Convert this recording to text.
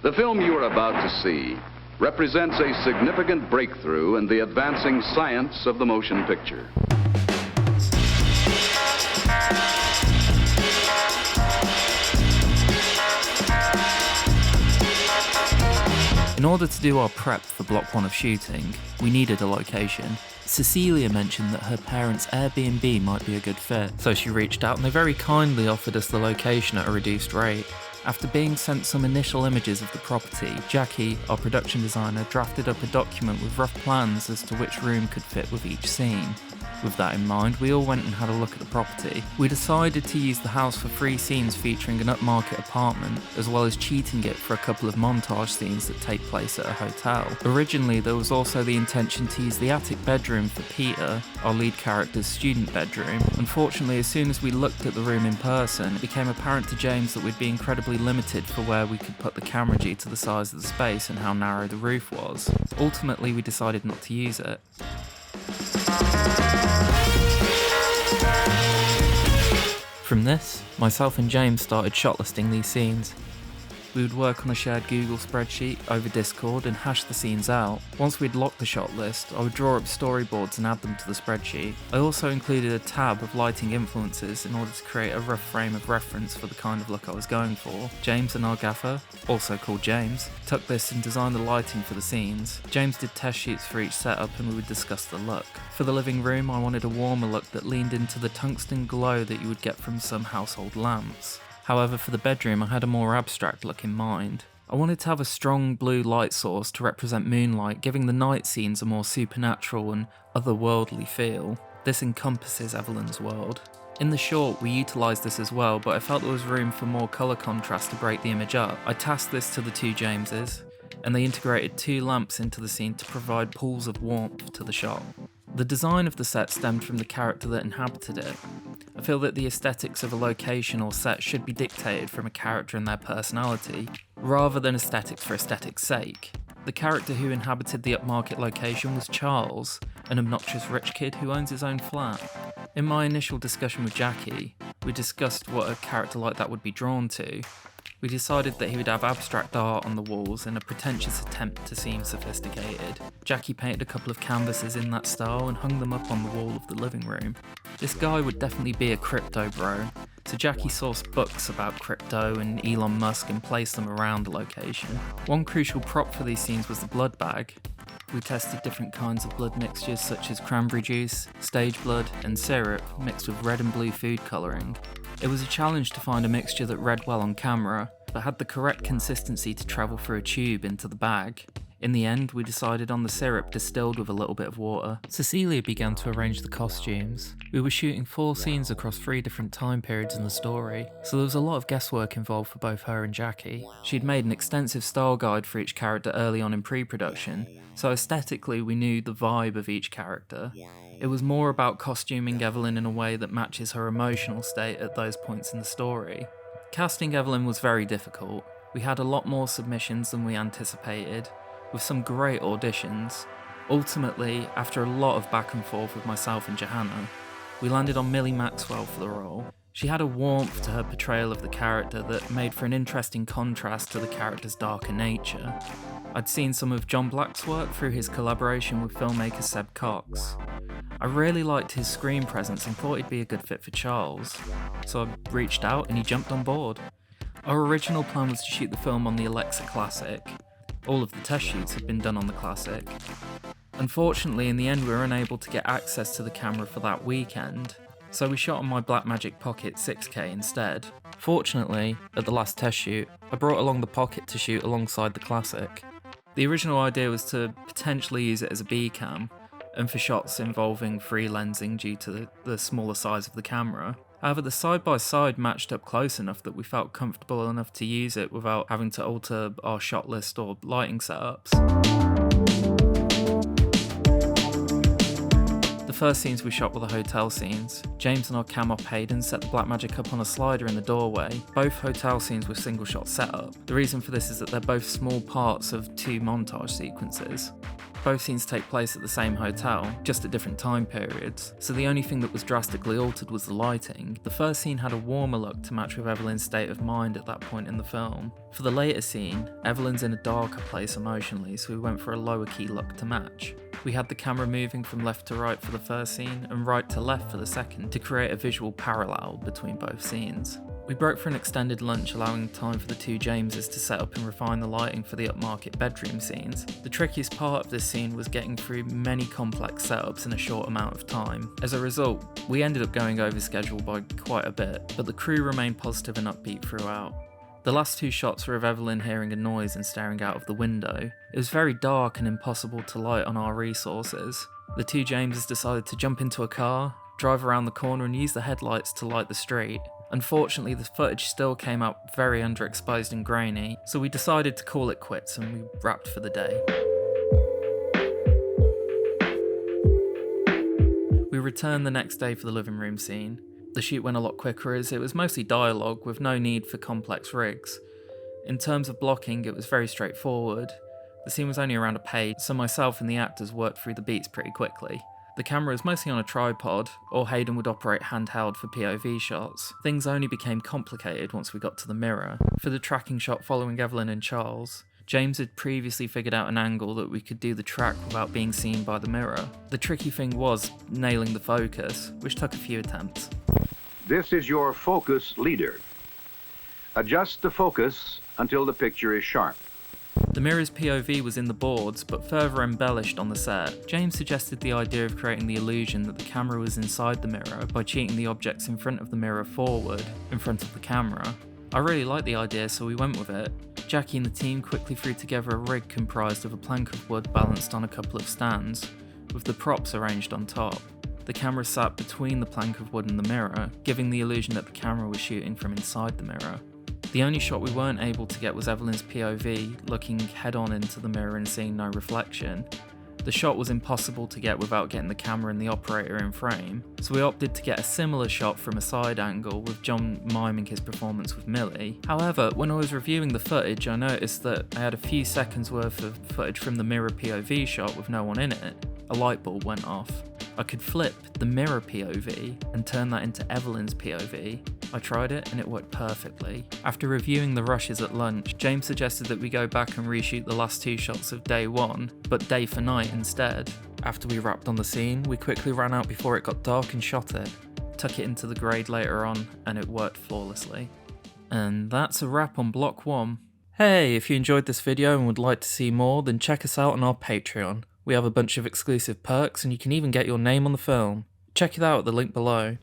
The film you are about to see represents a significant breakthrough in the advancing science of the motion picture. In order to do our prep for Block 1 of shooting, we needed a location. Cecilia mentioned that her parents' Airbnb might be a good fit, so she reached out and they very kindly offered us the location at a reduced rate. After being sent some initial images of the property, Jackie, our production designer, drafted up a document with rough plans as to which room could fit with each scene. With that in mind, we all went and had a look at the property. We decided to use the house for 3 scenes featuring an upmarket apartment, as well as cheating it for a couple of montage scenes that take place at a hotel. Originally, there was also the intention to use the attic bedroom for Peter, our lead character's student bedroom. Unfortunately, as soon as we looked at the room in person, it became apparent to James that we'd be incredibly limited for where we could put the camera due to the size of the space and how narrow the roof was. Ultimately, we decided not to use it. From this, myself and James started shotlisting these scenes. We would work on a shared Google spreadsheet over Discord and hash the scenes out. Once we'd locked the shot list, I would draw up storyboards and add them to the spreadsheet. I also included a tab of lighting influences in order to create a rough frame of reference for the kind of look I was going for. James and our gaffer, also called James, took this and designed the lighting for the scenes. James did test shoots for each setup and we would discuss the look. For the living room, I wanted a warmer look that leaned into the tungsten glow that you would get from some household lamps. However, for the bedroom, I had a more abstract look in mind. I wanted to have a strong blue light source to represent moonlight, giving the night scenes a more supernatural and otherworldly feel. This encompasses Evelyn's world. In the short, we utilised this as well, but I felt there was room for more colour contrast to break the image up. I tasked this to the 2 Jameses, and they integrated 2 lamps into the scene to provide pools of warmth to the shot. The design of the set stemmed from the character that inhabited it. I feel that the aesthetics of a location or set should be dictated from a character and their personality, rather than aesthetics for aesthetics' sake. The character who inhabited the upmarket location was Charles, an obnoxious rich kid who owns his own flat. In my initial discussion with Jackie, we discussed what a character like that would be drawn to. We decided that he would have abstract art on the walls in a pretentious attempt to seem sophisticated. Jackie painted a couple of canvases in that style and hung them up on the wall of the living room. This guy would definitely be a crypto bro, so Jackie sourced books about crypto and Elon Musk and placed them around the location. One crucial prop for these scenes was the blood bag. We tested different kinds of blood mixtures such as cranberry juice, stage blood, and syrup mixed with red and blue food colouring. It was a challenge to find a mixture that read well on camera, but had the correct consistency to travel through a tube into the bag. In the end, we decided on the syrup distilled with a little bit of water. Cecilia began to arrange the costumes. We were shooting 4 scenes across 3 different time periods in the story, so there was a lot of guesswork involved for both her and Jackie. She'd made an extensive style guide for each character early on in pre-production, so aesthetically we knew the vibe of each character. It was more about costuming Evelyn in a way that matches her emotional state at those points in the story. Casting Evelyn was very difficult. We had a lot more submissions than we anticipated, with some great auditions. Ultimately, after a lot of back and forth with myself and Johanna, we landed on Millie Maxwell for the role. She had a warmth to her portrayal of the character that made for an interesting contrast to the character's darker nature. I'd seen some of John Black's work through his collaboration with filmmaker Seb Cox. I really liked his screen presence and thought he'd be a good fit for Charles, so I reached out and he jumped on board. Our original plan was to shoot the film on the Alexa Classic. All of the test shoots had been done on the Classic. Unfortunately, in the end we were unable to get access to the camera for that weekend, so we shot on my Blackmagic Pocket 6K instead. Fortunately, at the last test shoot, I brought along the Pocket to shoot alongside the Classic. The original idea was to potentially use it as a B-cam, and for shots involving free lensing due to the smaller size of the camera. However, the side-by-side matched up close enough that we felt comfortable enough to use it without having to alter our shot list or lighting setups. The first scenes we shot were the hotel scenes. James and our cam op Hayden set the Blackmagic up on a slider in the doorway. Both hotel scenes were single shot setup. The reason for this is that they're both small parts of 2 montage sequences. Both scenes take place at the same hotel, just at different time periods, so the only thing that was drastically altered was the lighting. The first scene had a warmer look to match with Evelyn's state of mind at that point in the film. For the later scene, Evelyn's in a darker place emotionally, so we went for a lower key look to match. We had the camera moving from left to right for the first scene and right to left for the second to create a visual parallel between both scenes. We broke for an extended lunch, allowing time for the two Jameses to set up and refine the lighting for the upmarket bedroom scenes. The trickiest part of this scene was getting through many complex setups in a short amount of time. As a result, we ended up going over schedule by quite a bit, but the crew remained positive and upbeat throughout. The last two shots were of Evelyn hearing a noise and staring out of the window. It was very dark and impossible to light on our resources. The two Jameses decided to jump into a car, drive around the corner and use the headlights to light the street. Unfortunately, the footage still came out very underexposed and grainy, so we decided to call it quits and we wrapped for the day. We returned the next day for the living room scene. The shoot went a lot quicker as it was mostly dialogue with no need for complex rigs. In terms of blocking, it was very straightforward. The scene was only around a page, so myself and the actors worked through the beats pretty quickly. The camera was mostly on a tripod, or Hayden would operate handheld for POV shots. Things only became complicated once we got to the mirror. For the tracking shot following Evelyn and Charles, James had previously figured out an angle that we could do the track without being seen by the mirror. The tricky thing was nailing the focus, which took a few attempts. This is your focus leader. Adjust the focus until the picture is sharp. The mirror's POV was in the boards, but further embellished on the set. James suggested the idea of creating the illusion that the camera was inside the mirror by cheating the objects in front of the mirror forward, in front of the camera. I really liked the idea, so we went with it. Jackie and the team quickly threw together a rig comprised of a plank of wood balanced on a couple of stands, with the props arranged on top. The camera sat between the plank of wood and the mirror, giving the illusion that the camera was shooting from inside the mirror. The only shot we weren't able to get was Evelyn's POV, looking head-on into the mirror and seeing no reflection. The shot was impossible to get without getting the camera and the operator in frame, so we opted to get a similar shot from a side angle with John miming his performance with Millie. However, when I was reviewing the footage, I noticed that I had a few seconds worth of footage from the mirror POV shot with no one in it. A light bulb went off. I could flip the mirror POV and turn that into Evelyn's POV. I tried it and it worked perfectly. After reviewing the rushes at lunch, James suggested that we go back and reshoot the last two shots of day one, but day for night instead. After we wrapped on the scene, we quickly ran out before it got dark and shot it. Took it into the grade later on and it worked flawlessly. And that's a wrap on Block 1. Hey, if you enjoyed this video and would like to see more, then check us out on our Patreon. We have a bunch of exclusive perks and you can even get your name on the film. Check it out at the link below.